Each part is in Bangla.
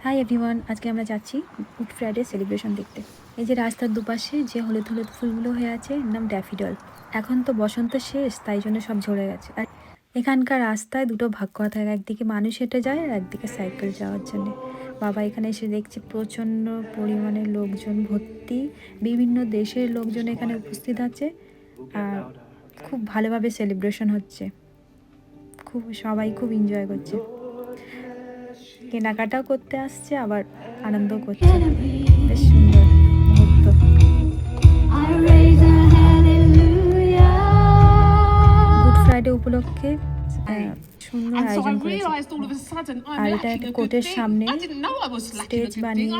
হাই এভরিওয়ান, আজকে আমরা যাচ্ছি গুড ফ্রাইডে সেলিব্রেশন দেখতে। এই যে রাস্তার দুপাশে যে হলুদ হলুদ ফুলগুলো হয়ে আছে এর নাম ড্যাফিডল। এখন তো বসন্ত শেষ, তাই জন্য সব ঝরে গেছে। আর এখানকার রাস্তায় দুটো ভাগ করা থাকে, একদিকে মানুষ হেঁটে যায় আর একদিকে সাইকেল যাওয়ার জন্য। বাবা এখানে এসে দেখছি প্রচণ্ড পরিমাণে লোকজন ভর্তি, বিভিন্ন দেশের লোকজন এখানে উপস্থিত আছে আর খুব ভালোভাবে সেলিব্রেশন হচ্ছে, সবাই খুব এনজয় করছে, কেনাকাটাও করতে আসছে আবার আনন্দও করছে। বেশ সুন্দর মুহূর্ত। গুড ফ্রাইডে উপলক্ষে সুন্দর আয়োজন করেছে। আর এটা একটা কোর্টের সামনে স্টেজ বানিয়ে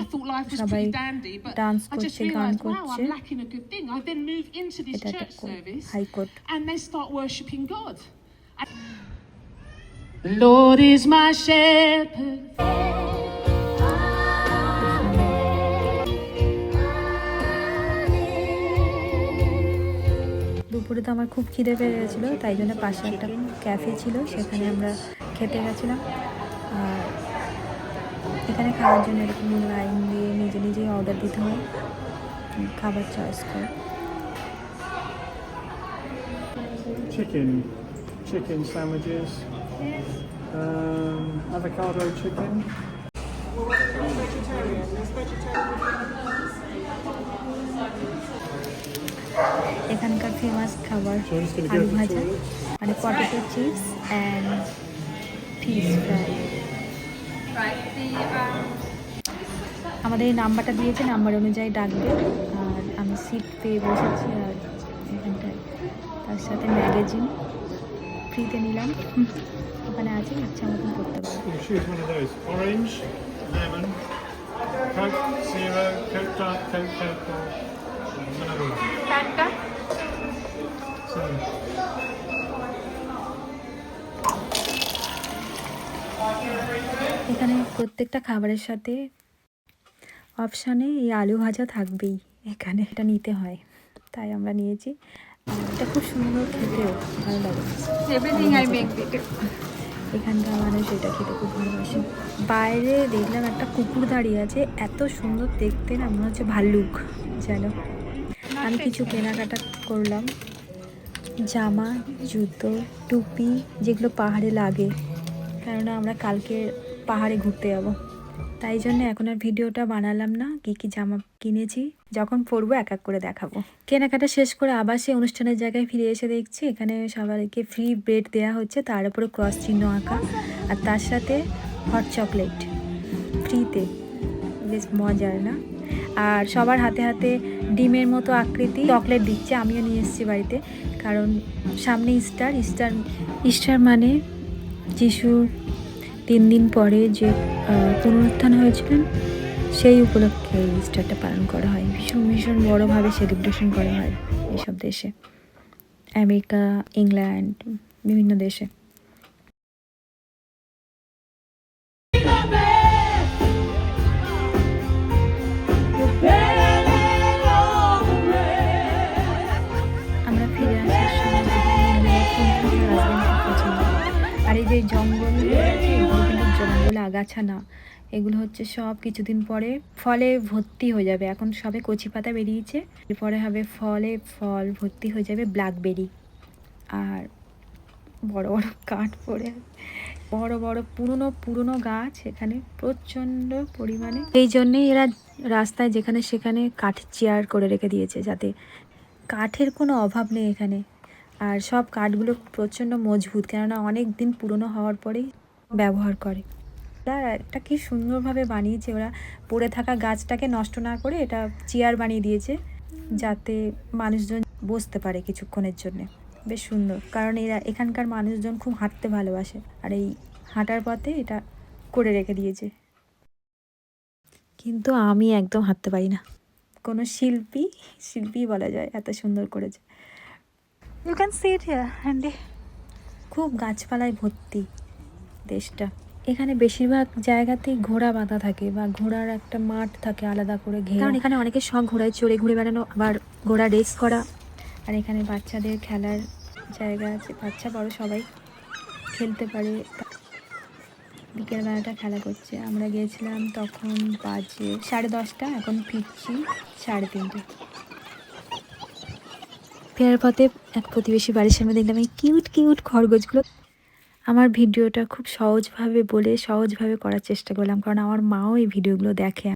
সবাই ডান্স করছে, গান করছে। এটা একটা high court. Lord is my shepherd. দুপুরে তো আমার খুব খিদে পেয়ে গেছিলো, তাই জন্য পাশে একটা ক্যাফে ছিল, সেখানে আমরা খেতে গেছিলাম। আর এখানে খাওয়ার জন্য এরকম লাইন দিয়ে নিজে নিজেই অর্ডার দিতে হয়, খাবার চয়েস করে। Chicken sandwiches, avocado chicken. এখানকার ফেমাস খাবার আলু ভাজা, মানে potato chips and fish fry. আমাদের এই নাম্বারটা দিয়েছে, নাম্বার অনুযায়ী ডাকবে। আর আমি সিট পেয়ে বসেছি আর এখানটায় তার সাথে ম্যাগাজিন ফ্রিতে নিলাম, ওখানে আছে, ইচ্ছা মতন করতে পারবো। Choose one of those. Orange, lemon, Coke Zero, Coke Dark, Coke Purple, another one. So, এখানে প্রত্যেকটা খাবারের সাথে অপশানে এই আলু ভাজা থাকবেই, এখানে এটা নিতে হয়, তাই আমরা নিয়েছি। এটা খুব সুন্দর, খেতেও ভালো লাগে। এখানকার মানুষ এটা খেতে খুব ভালোবাসে। বাইরে দেখলাম একটা কুকুর দাঁড়িয়ে আছে, এত সুন্দর দেখতে না, মনে হচ্ছে ভাল্লুক যেন। আমি কিছু কেনাকাটা করলাম, জামা, জুতো, টুপি, যেগুলো পাহাড়ে লাগে, কেননা আমরা কালকে পাহাড়ে ঘুরতে যাবো, তাই জন্য এখন আর ভিডিওটা বানালাম না। কী কী জামা কিনেছি যখন পরবো এক এক করে দেখাবো। কেনাকাটা শেষ করে আবার সেই অনুষ্ঠানের জায়গায় ফিরে এসে দেখছি এখানে সবাইকে ফ্রি ব্রেড দেওয়া হচ্ছে, তার উপরে ক্রস চিহ্ন আঁকা, আর তার সাথে হট চকলেট ফ্রিতে। বেশ মজার না? আর সবার হাতে হাতে ডিমের মতো আকৃতি চকলেট দিচ্ছে, আমিও নিয়ে এসেছি বাড়িতে, কারণ সামনে ইস্টার মানে যিশুর 3 দিন পরে যে পুনরুত্থান হয়েছিলেন, সেই উপলক্ষে এই ইস্টারটা পালন করা হয়। ভীষণ ভীষণ বড়োভাবে সেলিব্রেশন করা হয় এইসব দেশে, আমেরিকা, ইংল্যান্ড, বিভিন্ন দেশে। আমরা ফিরে আসার সময় আর এই যে জঙ্গল রয়েছে, এগুলো কিন্তু জঙ্গল আগাছা না, এগুলো হচ্ছে সব কিছুদিন পরে ফলে ভর্তি হয়ে যাবে। এখন সবে কচি পাতা বেরিয়েছে, এরপরে হবে ফল ভর্তি হয়ে যাবে ব্ল্যাকবেরি। আর বড় বড় কাঠ পড়ে, বড় বড় পুরনো গাছ এখানে প্রচণ্ড পরিমাণে। এই জন্যেই এরা রাস্তায় যেখানে সেখানে কাঠের চেয়ার করে রেখে দিয়েছে, যাতে কাঠের কোনো অভাব নেই এখানে। আর সব কাঠগুলো প্রচণ্ড মজবুত, কেননা অনেক দিন পুরনো হওয়ার পরেই ব্যবহার করে। এটা কি সুন্দরভাবে বানিয়েছে ওরা, পড়ে থাকা গাছটাকে নষ্ট না করে এটা চেয়ার বানিয়ে দিয়েছে, যাতে মানুষজন বসতে পারে কিছুক্ষণের জন্যে। বেশ সুন্দর, কারণ এখানকার মানুষজন খুব হাঁটতে ভালোবাসে, আর এই হাঁটার পথে এটা করে রেখে দিয়েছে। কিন্তু আমি একদম হাঁটতে পারি না, কোনো শিল্পী বলা যায়, এত সুন্দর করেছে। You can see it here and খুব গাছপালায় ভর্তি দেশটা। এখানে বেশিরভাগ জায়গাতেই ঘোড়া বাঁধা থাকে, বা ঘোড়ার একটা মাঠ থাকে আলাদা করে ঘেরা, কারণ এখানে অনেকে শখ ঘোড়ায় চড়ে ঘুরে বেড়ানো, আবার ঘোড়া রেস করা। আর এখানে বাচ্চাদের খেলার জায়গা আছে, বাচ্চা বড় সবাই খেলতে পারে। বিকেলবেলাটা খেলা করছে। আমরা গিয়েছিলাম তখন বাজে 10:30, এখন ফিরছি 3:30। ফেরার পথে এক প্রতিবেশী বাড়ির সামনে দেখলাম এই কিউট কিউট খরগোশগুলো। আমার ভিডিওটা খুব সহজভাবে বলে সহজভাবে করার চেষ্টা করলাম, কারণ আমার মাও এই ভিডিওগুলো দেখে।